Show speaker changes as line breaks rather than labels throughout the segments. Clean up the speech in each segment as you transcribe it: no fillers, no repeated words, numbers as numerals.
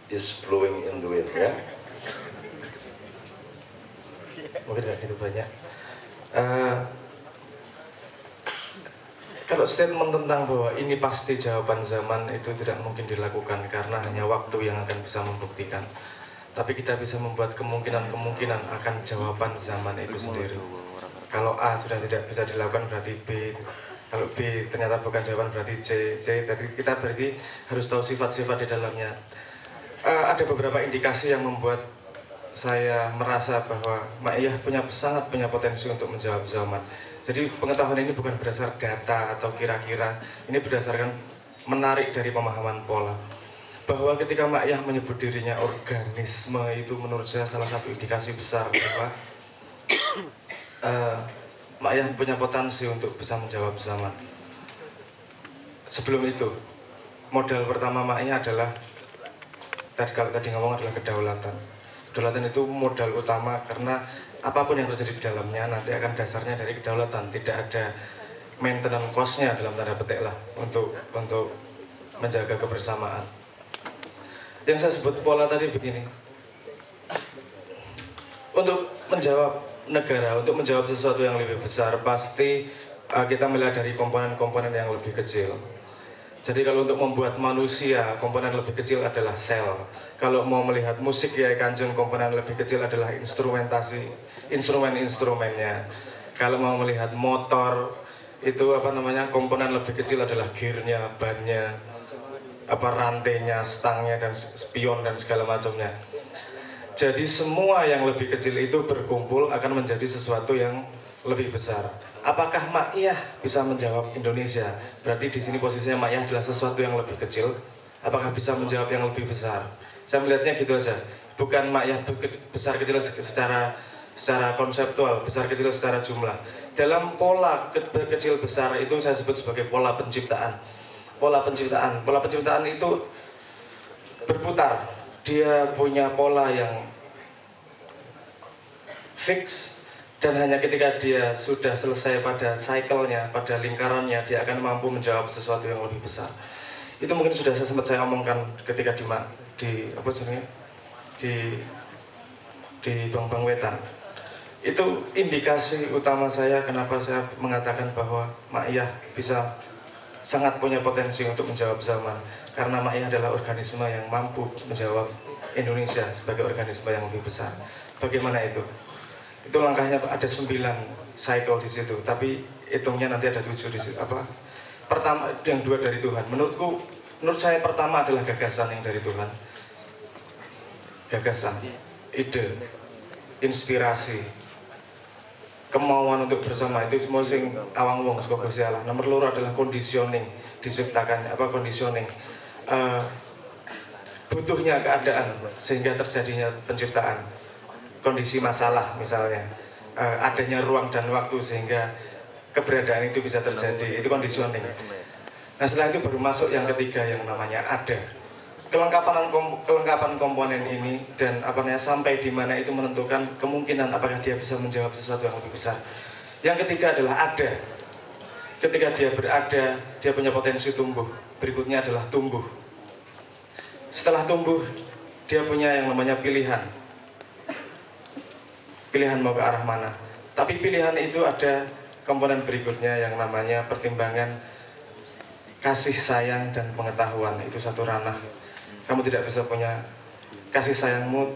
is blowing in the wind, ya. Mungkin nggak gitu banyak. Kalau statement tentang bahwa ini pasti jawaban zaman itu tidak mungkin dilakukan karena hanya waktu yang akan bisa membuktikan. Tapi kita bisa membuat kemungkinan-kemungkinan akan jawaban zaman itu sendiri. Kalau A sudah tidak bisa dilakukan berarti B. Kalau B ternyata bukan jawaban berarti C. Jadi kita berarti harus tahu sifat-sifat di dalamnya. Ada beberapa indikasi yang membuat saya merasa bahwa Ma'iyah sangat punya potensi untuk menjawab zaman. Jadi pengetahuan ini bukan berdasar data atau kira-kira, ini berdasarkan menarik dari pemahaman pola. Bahwa ketika Ma'iyah menyebut dirinya organisme, itu menurut saya salah satu indikasi besar bahwa Ma'iyah punya potensi untuk bisa menjawab zaman. Sebelum itu, modal pertama Ma'iyah adalah, kalau tadi ngomong adalah kedaulatan. Kedaulatan itu modal utama karena apapun yang terjadi di dalamnya nanti akan dasarnya dari kedaulatan. Tidak ada maintenance cost-nya dalam tanda petik lah untuk menjaga kebersamaan. Yang saya sebut pola tadi begini. Untuk menjawab negara, untuk menjawab sesuatu yang lebih besar, pasti kita melihat dari komponen-komponen yang lebih kecil. Jadi kalau untuk membuat manusia, komponen lebih kecil adalah sel. Kalau mau melihat musik Kiai Kanjeng, komponen lebih kecil adalah instrumen-instrumennya. Kalau mau melihat motor, itu komponen lebih kecil adalah gearnya, bannya, rantainya, stangnya, dan spion dan segala macamnya. Jadi semua yang lebih kecil itu berkumpul akan menjadi sesuatu yang lebih besar. Apakah Ma'iyah bisa menjawab Indonesia? Berarti di sini posisinya Ma'iyah adalah sesuatu yang lebih kecil. Apakah bisa menjawab yang lebih besar? Saya melihatnya gitu aja. Bukan Ma'iyah besar kecil secara konseptual, besar kecil secara jumlah. Dalam pola kecil besar itu saya sebut sebagai pola penciptaan. Pola penciptaan itu berputar. Dia punya pola yang fix, dan hanya ketika dia sudah selesai pada cycle-nya, pada lingkarannya, dia akan mampu menjawab sesuatu yang lebih besar. Itu mungkin sudah sempat saya omongkan ketika di Bang Wetan. Itu indikasi utama saya kenapa saya mengatakan bahwa Ma'iyah bisa sangat punya potensi untuk menjawab zaman. Karena Ma'iyah adalah organisme yang mampu menjawab Indonesia sebagai organisme yang lebih besar. Bagaimana itu? Itu langkahnya ada 9 cycle di situ, tapi hitungnya nanti ada 7 di situ. Pertama, yang 2 dari Tuhan. Menurut saya pertama adalah gagasan yang dari Tuhan. Gagasan, ide, inspirasi, kemauan untuk bersama, itu semua sing awang wong saka Gusti Allah. Nomor 2 adalah conditioning, diciptakan conditioning. Butuhnya keadaan sehingga terjadinya penciptaan. Kondisi masalah misalnya, adanya ruang dan waktu sehingga keberadaan itu bisa terjadi, itu conditioning. Nah setelah itu baru masuk yang ketiga yang namanya ada. Kelengkapan komponen ini dan sampai di mana itu menentukan kemungkinan apakah dia bisa menjawab sesuatu yang lebih besar. Yang ketiga adalah ada. Ketika dia berada, dia punya potensi tumbuh. Berikutnya adalah tumbuh. Setelah tumbuh, dia punya yang namanya pilihan. Pilihan mau ke arah mana. Tapi pilihan itu ada komponen berikutnya yang namanya pertimbangan kasih sayang dan pengetahuan. Itu satu ranah. Kamu tidak bisa punya kasih sayangmu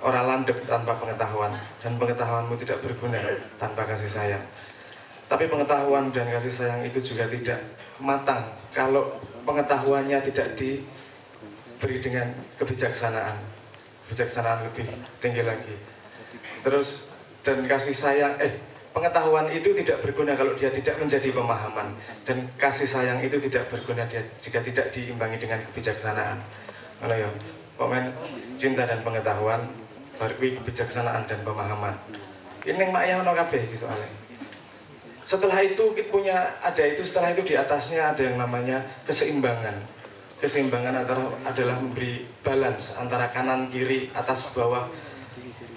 orang landep tanpa pengetahuan, dan pengetahuanmu tidak berguna tanpa kasih sayang. Tapi pengetahuan dan kasih sayang itu juga tidak matang kalau pengetahuannya tidak diberi dengan kebijaksanaan lebih tinggi lagi. Terus dan kasih sayang pengetahuan itu tidak berguna kalau dia tidak menjadi pemahaman, dan kasih sayang itu tidak berguna jika tidak diimbangi dengan kebijaksanaan. Mana ya? Komen cinta dan pengetahuan, baru kebijaksanaan dan pemahaman. Ini yang Ma'iyah ono kabeh soalnya. Setelah itu setelah itu di atasnya ada yang namanya keseimbangan. Keseimbangan adalah memberi balance antara kanan kiri, atas bawah,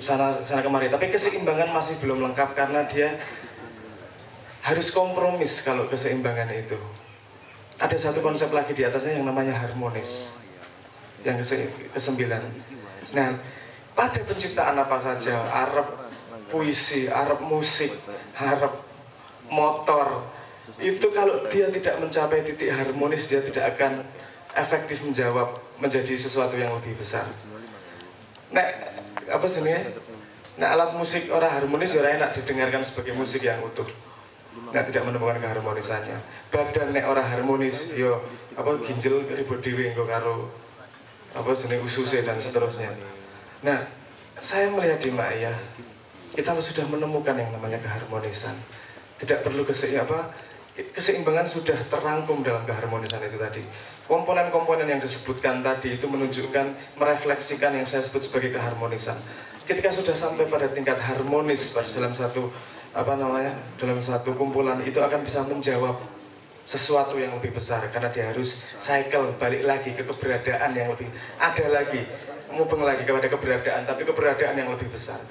sana kemari. Tapi keseimbangan masih belum lengkap karena dia harus kompromis. Kalau keseimbangan itu ada satu konsep lagi di atasnya yang namanya harmonis. yang kesembilan. Nah, pada penciptaan apa saja, arep puisi, arep musik, arep motor, itu kalau dia tidak mencapai titik harmonis, dia tidak akan efektif menjawab menjadi sesuatu yang lebih besar. Nah, apa sebenarnya? Nah, alat musik orang harmonis ya enak didengarkan sebagai musik yang utuh. Nah, tidak menemukan keharmonisannya. Badan nek orang harmonis, yo apa ginjal ribut dhewe engko karo apa jenis ususe dan seterusnya. Nah, saya melihat di Mak Iyah, kita sudah menemukan yang namanya keharmonisan. Tidak perlu keseimbangan sudah terangkum dalam keharmonisan itu tadi. Komponen-komponen yang disebutkan tadi itu menunjukkan, merefleksikan yang saya sebut sebagai keharmonisan. Ketika sudah sampai pada tingkat harmonis dalam satu dalam satu kumpulan, itu akan bisa menjawab sesuatu yang lebih besar, karena dia harus cycle balik lagi ke keberadaan yang lebih ada lagi, mubeng lagi kepada keberadaan, tapi keberadaan yang lebih besar.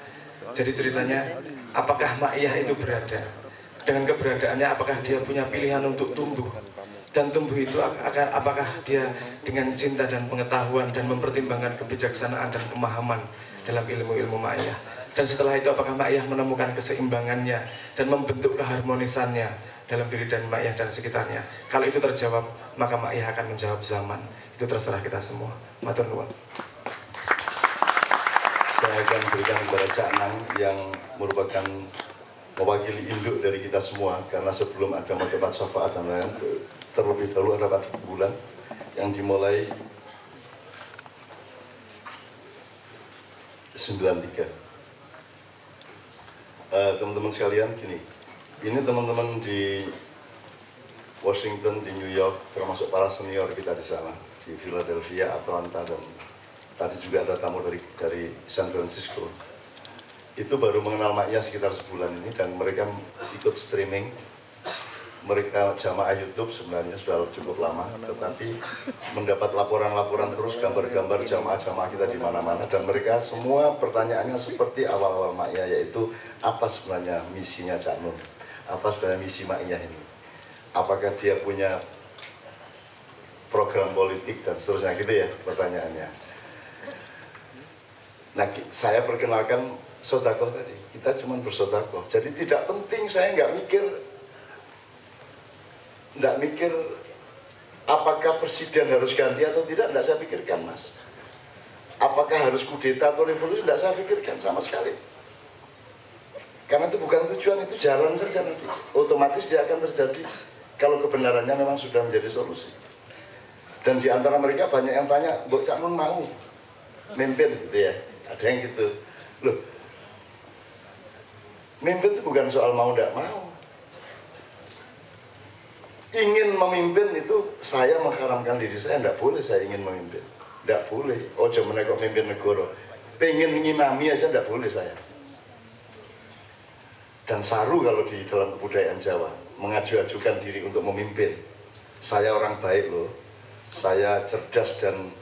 Jadi ceritanya, apakah Mak Iyah itu berada dengan keberadaannya, apakah dia punya pilihan untuk tumbuh, dan tumbuh itu apakah dia dengan cinta dan pengetahuan dan mempertimbangkan kebijaksanaan dan pemahaman dalam ilmu-ilmu Mak Iyah. Dan setelah itu apakah Mak Iyah menemukan keseimbangannya dan membentuk keharmonisannya dalam diri dan Mak Iyah dan sekitarnya. Kalau itu terjawab, maka Mak Iyah akan menjawab zaman. Itu terserah kita semua. Matur nuwun.
Saya akan berikan kepada Cak Nang yang merupakan mewakili induk dari kita semua, karena sebelum ada Majelis Syafaat dan lain, terlebih dahulu ada Pak Bulan yang dimulai 93. Teman-teman sekalian, gini, ini teman-teman di Washington, di New York, termasuk para senior kita di sana, di Philadelphia, Atlanta, dan tadi juga ada tamu dari San Francisco. Itu baru mengenal Mak Iyah sekitar sebulan ini, dan mereka ikut streaming. Mereka jamaah YouTube sebenarnya sudah cukup lama, tetapi mendapat laporan-laporan terus, gambar-gambar jamaah-jamaah kita di mana-mana, dan mereka semua pertanyaannya seperti awal-awal Mak Iyah, yaitu apa sebenarnya misinya Cak Nun? Apa sebenarnya misi Mak Iyah ini? Apakah dia punya program politik dan seterusnya, gitu ya pertanyaannya. Nah, saya perkenalkan sodakoh tadi, kita cuma bersodakoh, jadi tidak penting, saya nggak mikir apakah presiden harus ganti atau tidak saya pikirkan, Mas. Apakah harus kudeta atau revolusi, tidak saya pikirkan sama sekali. Karena itu bukan tujuan, itu jalan saja nanti. Otomatis dia akan terjadi kalau kebenarannya memang sudah menjadi solusi. Dan di antara mereka banyak yang tanya, Mbok Cak Nun mau mimpin gitu ya. Ada yang gitu. Loh, mimpin itu bukan soal mau tidak mau. Ingin memimpin itu saya mengharamkan diri saya, tidak boleh saya ingin memimpin, tidak boleh. Ojo menekok mimpin negara, pengen ngimami aja tidak boleh saya. Dan saru kalau di dalam kebudayaan Jawa mengaju-ajukan diri untuk memimpin. Saya orang baik loh, saya cerdas dan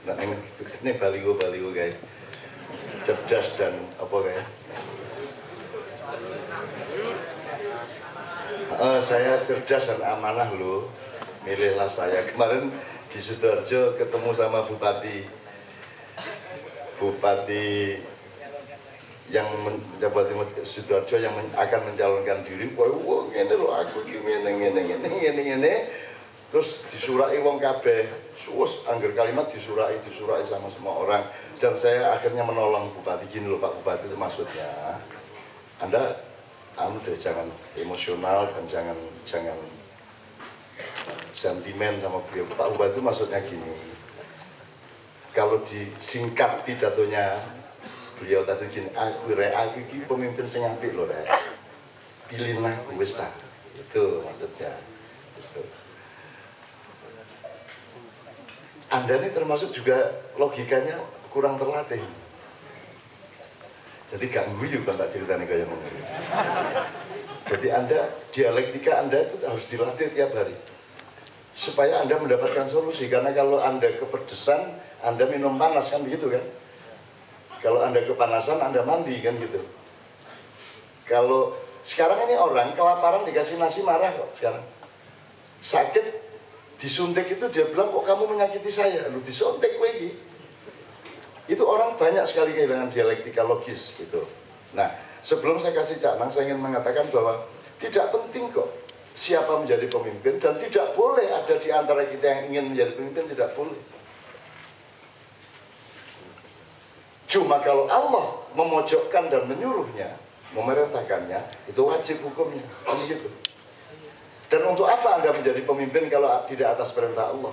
nah, ini baligo guys, cerdas dan guys. Saya cerdas dan amanah loh, milihlah saya. Kemarin di Sidoarjo ketemu sama Bupati yang menjabat Sidoarjo yang akan mencalonkan diri. Wah, ini loh aku gini. Terus disurai wong kabeh, angger kalimat disurai sama semua orang. Dan saya akhirnya menolong Bupati, gini loh Pak Bupati, itu maksudnya Anda jangan emosional dan jangan sentimen sama beliau. Pak Bupati itu maksudnya gini, kalau disingkat pidatonya beliau tadi gini, aku ini pemimpin sing apik lho rek, pilih aku wis ta, itu maksudnya. Gitu. Anda ini termasuk juga logikanya kurang terlatih. Jadi gak guyu kan tak ceritanya kayak ngomong. Jadi Anda, dialektika Anda itu harus dilatih tiap hari. Supaya Anda mendapatkan solusi. Karena kalau Anda kepedesan, Anda minum panas kan begitu kan. Kalau Anda kepanasan, Anda mandi kan gitu. Kalau sekarang ini orang kelaparan dikasih nasi marah kok sekarang. Sakit Disuntik itu dia bilang, kok kamu menyakiti saya? Lu disuntik lagi. Itu orang banyak sekali kehilangan dialektika logis gitu. Nah, sebelum saya kasih Cak Nang, saya ingin mengatakan bahwa tidak penting kok siapa menjadi pemimpin, dan tidak boleh ada di antara kita yang ingin menjadi pemimpin, tidak boleh. Cuma kalau Allah memojokkan dan menyuruhnya, memerintahkannya, itu wajib hukumnya, kan gitu. Dan untuk apa Anda menjadi pemimpin kalau tidak atas perintah Allah?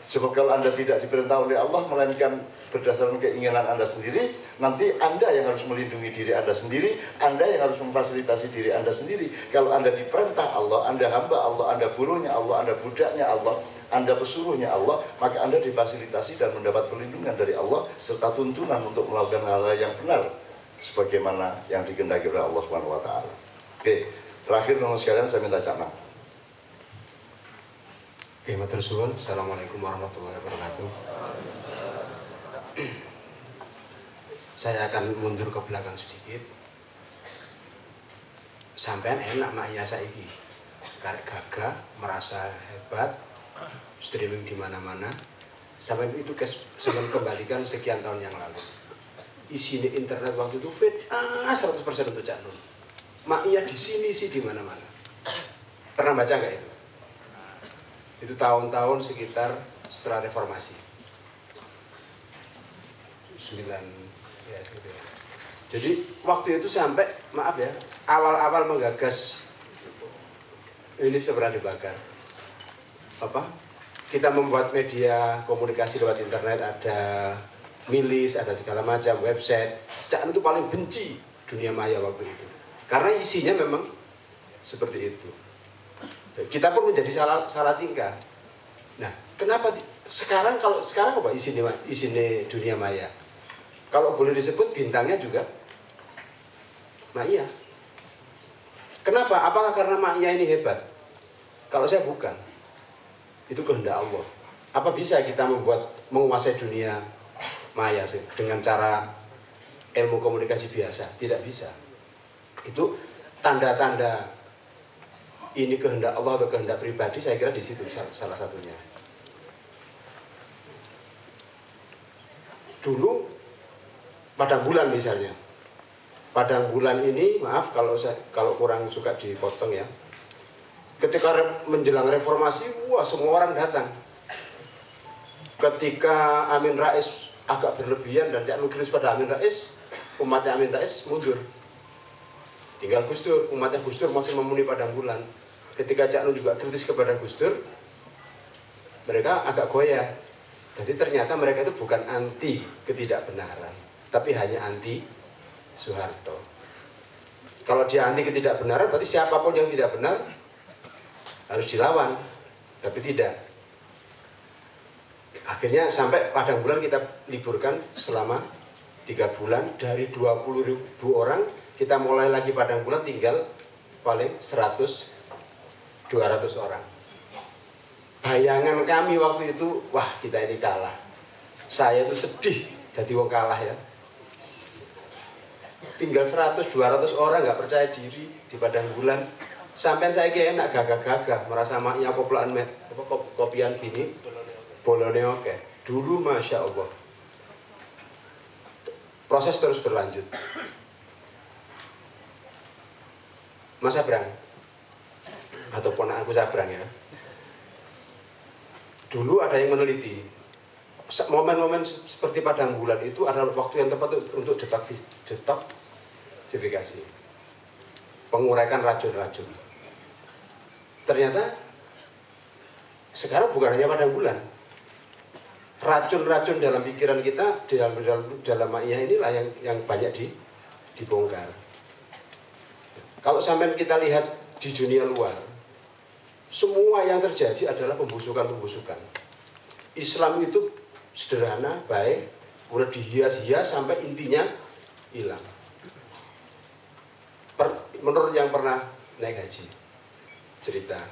Sebab kalau Anda tidak diperintah oleh Allah, melainkan berdasarkan keinginan Anda sendiri, nanti Anda yang harus melindungi diri Anda sendiri, Anda yang harus memfasilitasi diri Anda sendiri. Kalau Anda diperintah Allah, Anda hamba Allah, Anda buruhnya Allah, Anda budaknya Allah, Anda pesuruhnya Allah, maka Anda difasilitasi dan mendapat perlindungan dari Allah, serta tuntunan untuk melakukan hal-hal yang benar, sebagaimana yang dikehendaki oleh Allah SWT. Oke, terakhir teman sekalian, saya minta Cak Nang.
Oke, matur suwun. Assalamualaikum warahmatullahi wabarakatuh. Saya akan mundur ke belakang sedikit. Sampean enak mak ya saiki. Karek gagah, merasa hebat, streaming di mana-mana. Sampai itu sampean kembalikan sekian tahun yang lalu. Isi internet waktu itu fit 100% untuk Cak Nun. Mak iya di sini sih di mana-mana. Pernah baca nggak itu? Itu tahun-tahun sekitar setelah reformasi 9 ya, gitu ya. Jadi waktu itu sampai, maaf ya, awal-awal menggagas ini sebenarnya dibakar apa, kita membuat media komunikasi lewat internet, ada milis, ada segala macam website. Cak Nun itu paling benci dunia maya waktu itu karena isinya memang seperti itu. Kita pun menjadi salah tingkah. Nah, kenapa sekarang apa isinya dunia maya? Kalau boleh disebut bintangnya juga Maya. Kenapa? Apakah karena Maya ini hebat? Kalau saya bukan. Itu kehendak Allah. Apa bisa kita menguasai dunia maya sih dengan cara ilmu komunikasi biasa? Tidak bisa. Itu tanda-tanda ini kehendak Allah atau kehendak pribadi, saya kira di situ salah satunya. Dulu padang bulan misalnya. Padang bulan ini, maaf kalau kurang suka dipotong ya. Ketika menjelang reformasi, wah semua orang datang. Ketika Amin Rais agak berlebihan dan Cak Nun kritis pada Amin Rais, umatnya Amin Rais mundur. Tinggal Gus Dur, umatnya Gus Dur masih memenuhi padang bulan. Ketika Cak Nun juga kritis kepada Gus Dur, mereka agak goyah. Jadi ternyata mereka itu bukan anti ketidakbenaran, tapi hanya anti Soeharto. Kalau dia anti ketidakbenaran, berarti siapapun yang tidak benar harus dilawan, tapi tidak. Akhirnya sampai padang bulan kita liburkan selama 3 bulan, dari 20.000 orang kita mulai lagi padang bulan, tinggal paling 100-200 orang. Bayangan kami waktu itu, wah kita ini kalah. Saya itu sedih jadi wong kalah ya. Tinggal 100-200 orang nggak percaya diri di padang bulan. Sampai saya kayak enak gagah-gagah, merasa maknya kopian gini, bolone oke. Dulu Masya Allah. Proses terus berlanjut. Mas Sabrang atau ponakanku Sabrang ya. Dulu ada yang meneliti momen-momen seperti padang bulan itu adalah waktu yang tepat untuk detoksifikasi, penguraikan racun-racun. Ternyata sekarang bukan hanya padang bulan, racun-racun dalam pikiran kita dalam ma'iyah inilah yang banyak dibongkar. Kalau sampai kita lihat di dunia luar, semua yang terjadi adalah pembusukan-pembusukan. Islam itu sederhana, baik, udah dihias-hias sampai intinya hilang. Menurut yang pernah naik haji, cerita,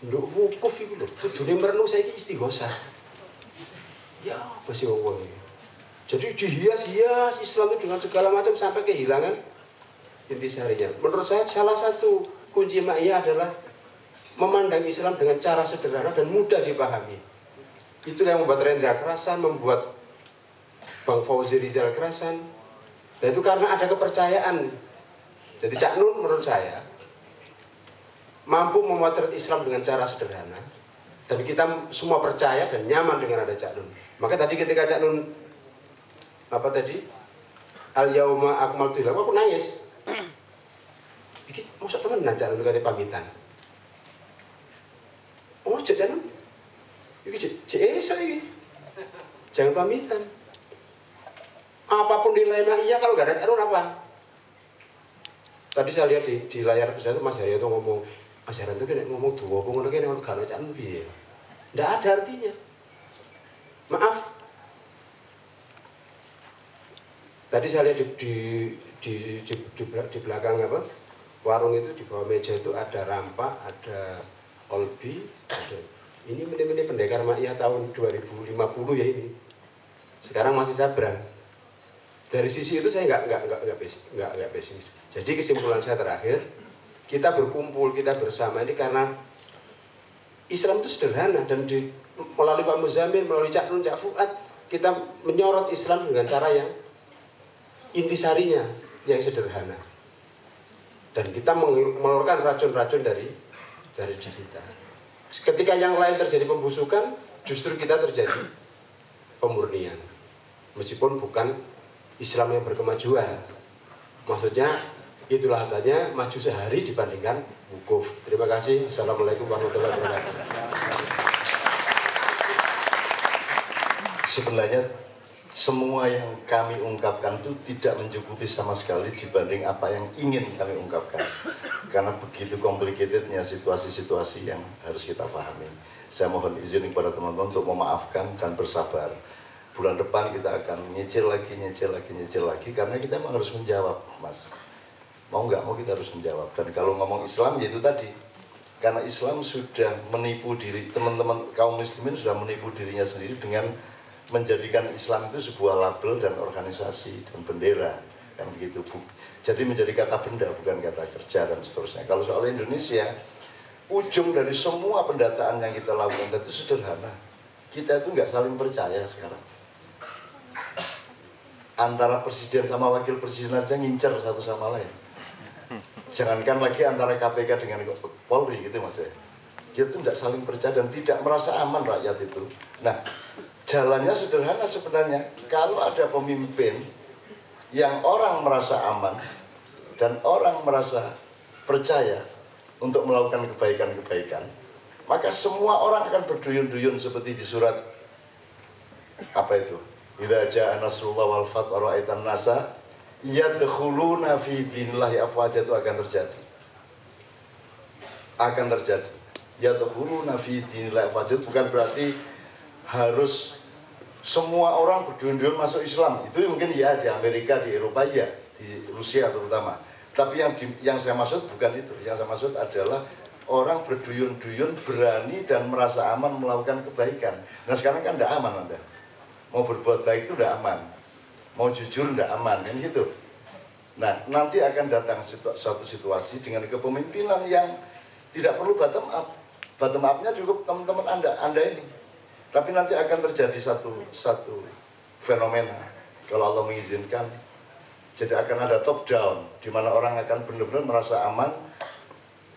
nduk wukuf itu loh, dunia merenung saya ini istighosah. Ya, masih ngomong ini. Jadi dihias-hias Islam itu dengan segala macam sampai kehilangan intisarinya. Menurut saya salah satu kunci ma'iyah adalah memandang Islam dengan cara sederhana dan mudah dipahami. Itulah yang membuat Rendra kerasan, membuat Bang Fauzi Rizal kerasan. Dan itu karena ada kepercayaan. Jadi Cak Nun menurut saya mampu memotret Islam dengan cara sederhana. Dan kita semua percaya dan nyaman dengan ada Cak Nun. Maka tadi ketika Cak Nun apa tadi? Al-Yauma Akmaltu Lakum, aku nangis. Iki mosok temenan Cak Nun kali pamitan. Oh, Cak Nun. Iki Esa iki. Jangan pamitan. Apapun nilainya iya, kalau nggak ada Cak Nun apa? Tadi saya lihat di layar besar itu Mas Haryo tuh ngomong, Mas Haryo tuh kayak ngomong dua, ngomong kayak ngomong gak ada Cak Nun piye. Nggak ada artinya. Maaf. Tadi saya lihat di belakang apa? Warung itu di bawah meja itu ada rampak, ada olbi, ada ini meni-meni pendekar Ma'iyah tahun 2050 ya ini. Sekarang masih Sabran. Dari sisi itu saya nggak pesimis. Jadi kesimpulan saya terakhir, kita berkumpul, kita bersama ini karena Islam itu sederhana dan melalui Pak Muzamil, melalui Cak Nun, Cak Fuad, kita menyorot Islam dengan cara yang intisarinya yang sederhana. Dan kita mengeluarkan racun-racun dari diri kita. Ketika yang lain terjadi pembusukan, justru kita terjadi pemurnian. Meskipun bukan Islam yang berkemajuan. Maksudnya itulah katanya maju sehari dibandingkan wukuf. Terima kasih. Assalamualaikum warahmatullahi wabarakatuh.
Sebenarnya semua yang kami ungkapkan itu tidak mencukupi sama sekali dibanding apa yang ingin kami ungkapkan. Karena begitu komplikatednya situasi-situasi yang harus kita pahami. Saya mohon izin kepada teman-teman untuk memaafkan dan bersabar. Bulan depan kita akan nyicil lagi, karena kita memang harus menjawab, Mas. Mau nggak mau kita harus menjawab. Dan kalau ngomong Islam, yaitu tadi. Karena Islam sudah menipu diri, teman-teman kaum muslimin sudah menipu dirinya sendiri dengan menjadikan Islam itu sebuah label dan organisasi dan bendera. Kan begitu, Bu. Jadi menjadi kata benda, bukan kata kerja dan seterusnya. Kalau soal Indonesia, ujung dari semua pendataan yang kita lakukan itu sederhana. Kita itu nggak saling percaya sekarang. Antara presiden sama wakil presiden aja ngincer satu sama lain. Jangankan lagi antara KPK dengan Polri gitu Mas ya. Kita itu tidak saling percaya dan tidak merasa aman rakyat itu. Nah, jalannya sederhana sebenarnya. Kalau ada pemimpin yang orang merasa aman dan orang merasa percaya untuk melakukan kebaikan-kebaikan, maka semua orang akan berduyun-duyun seperti di surat apa itu? Idza jaa nasrullah wal fath wa ra'aitan nasa yadkhuluna fi dinillahi afwaja, itu akan terjadi. Akan terjadi. Yadkhuluna fi dinillahi afwaja bukan berarti harus semua orang berduyun-duyun masuk Islam. Itu mungkin ya di Amerika, di Eropa ya, di Rusia terutama. Tapi yang saya maksud bukan itu. Yang saya maksud adalah orang berduyun-duyun berani dan merasa aman melakukan kebaikan. Nah sekarang kan tidak aman Anda. Mau berbuat baik itu tidak aman, mau jujur tidak aman, kan gitu. Nah, nanti akan datang suatu situasi dengan kepemimpinan yang tidak perlu bottom up. Bottom up-nya cukup teman-teman Anda ini. Tapi nanti akan terjadi satu fenomena, kalau Allah mengizinkan. Jadi akan ada top down, di mana orang akan benar-benar merasa aman,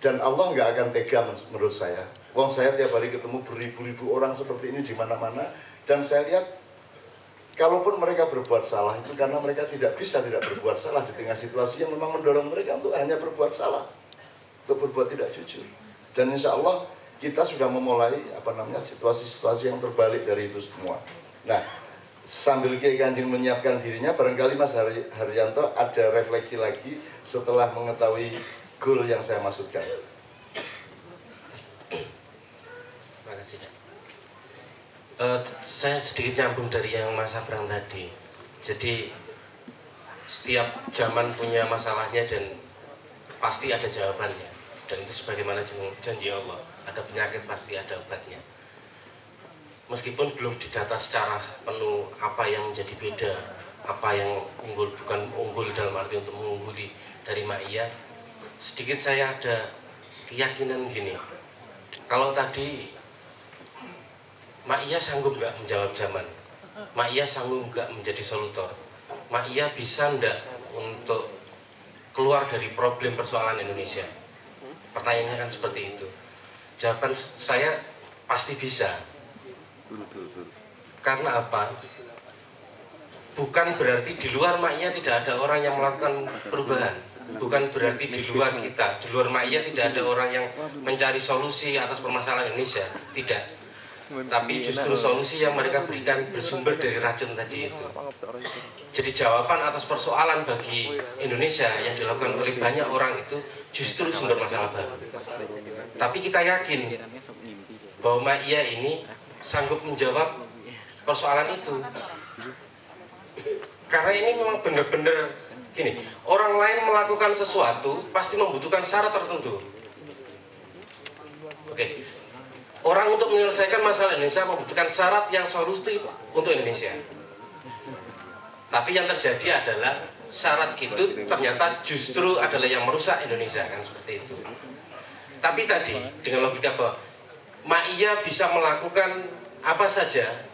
dan Allah nggak akan tega menurut saya. Wong saya tiap hari ketemu beribu-ribu orang seperti ini di mana-mana, dan saya lihat kalaupun mereka berbuat salah itu karena mereka tidak berbuat salah di tengah situasi yang memang mendorong mereka untuk hanya berbuat salah, untuk berbuat tidak jujur. Dan insya Allah kita sudah memulai situasi-situasi yang terbalik dari itu semua. Nah, sambil Kiai Kanjeng menyiapkan dirinya, barangkali Mas Haryanto ada refleksi lagi setelah mengetahui goal yang saya maksudkan.
Terima kasih. Saya sedikit nyambung dari yang Mas Abrang tadi. Jadi setiap zaman punya masalahnya dan pasti ada jawabannya. Dan itu sebagaimana janji Allah, ada penyakit pasti ada obatnya. Meskipun belum didata secara penuh apa yang menjadi beda, apa yang unggul, bukan unggul dalam arti untuk mengungguli dari Ma'iyah, sedikit saya ada keyakinan gini. Kalau tadi Mak Iya sanggup nggak menjawab zaman? Mak Iya sanggup nggak menjadi solutor? Mak Iya bisa nggak untuk keluar dari problem persoalan Indonesia? Pertanyaannya kan seperti itu. Jawaban saya pasti bisa. Karena apa? Bukan berarti di luar Mak Iya tidak ada orang yang melakukan perubahan. Bukan berarti di luar kita, di luar Mak Iya tidak ada orang yang mencari solusi atas permasalahan Indonesia. Tidak. Tapi justru solusi yang mereka berikan bersumber dari racun tadi itu. Jadi jawaban atas persoalan bagi Indonesia yang dilakukan oleh banyak orang itu justru sumber masalah baru. Tapi kita yakin bahwa Mak Iya ini sanggup menjawab persoalan itu. Karena ini memang benar-benar gini, orang lain melakukan sesuatu pasti membutuhkan syarat tertentu. Oke. Orang untuk menyelesaikan masalah Indonesia membutuhkan syarat yang solutif untuk Indonesia. Tapi yang terjadi adalah syarat itu ternyata justru adalah yang merusak Indonesia, kan seperti itu. Tapi tadi dengan logika bahwa Mak Iya bisa melakukan apa saja,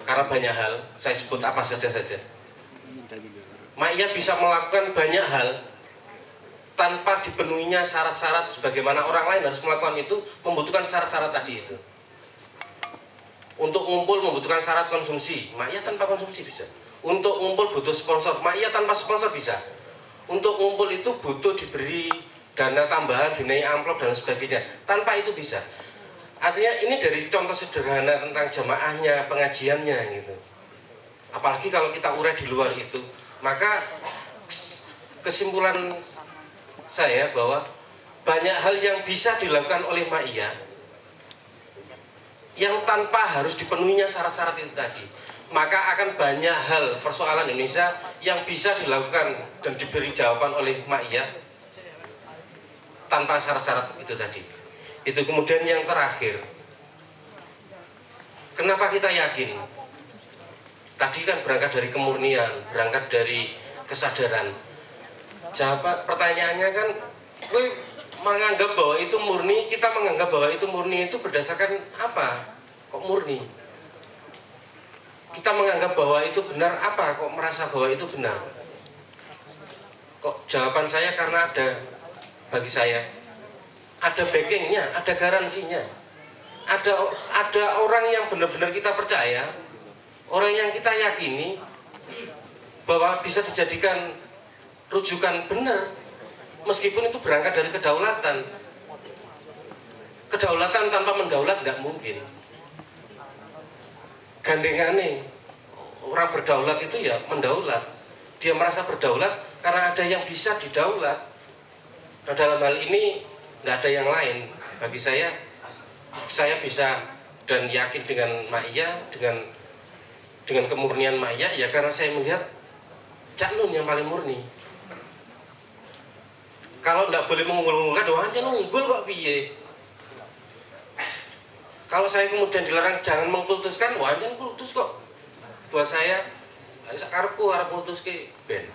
karena banyak hal, saya sebut apa saja. Mak Iya bisa melakukan banyak hal tanpa dipenuhinya syarat-syarat sebagaimana orang lain harus melakukan itu, membutuhkan syarat-syarat tadi itu. Untuk ngumpul membutuhkan syarat konsumsi, Mak Iya tanpa konsumsi bisa. Untuk ngumpul butuh sponsor, Mak Iya tanpa sponsor bisa. Untuk ngumpul itu butuh diberi dana tambahan, dinai amplop dan sebagainya. Tanpa itu bisa. Artinya ini dari contoh sederhana tentang jamaahnya, pengajiannya gitu. Apalagi kalau kita urai di luar itu, maka kesimpulan saya bahwa banyak hal yang bisa dilakukan oleh Mak Iya yang tanpa harus dipenuhinya syarat-syarat itu tadi, maka akan banyak hal persoalan Indonesia yang bisa dilakukan dan diberi jawaban oleh Mak Iya tanpa syarat-syarat itu tadi. Itu kemudian yang terakhir, kenapa kita yakin? Tadi kan berangkat dari kemurnian, berangkat dari kesadaran. Jawab pertanyaannya kan, gue menganggap bahwa itu murni, kita menganggap bahwa itu murni itu berdasarkan apa? Kok murni? Kita menganggap bahwa itu benar apa? Kok merasa bahwa itu benar? Kok jawaban saya karena ada, bagi saya, ada backingnya, ada garansinya. Ada orang yang benar-benar kita percaya, orang yang kita yakini bahwa bisa dijadikan rujukan benar, meskipun itu berangkat dari kedaulatan. Kedaulatan tanpa mendaulat nggak mungkin. Gandengane orang berdaulat itu ya mendaulat. Dia merasa berdaulat karena ada yang bisa didaulat. Nah, dalam hal ini nggak ada yang lain. Bagi saya bisa dan yakin dengan Mak Iya, dengan kemurnian Mak Iya, ya karena saya melihat Cak Nun yang paling murni. Kalau nggak boleh mengunggul-unggulkan, doang aja unggul kok piye. Kalau saya kemudian dilarang jangan mengkultuskan, wah jangan kultus kok. Buat saya, karepku arep kultus ke ben.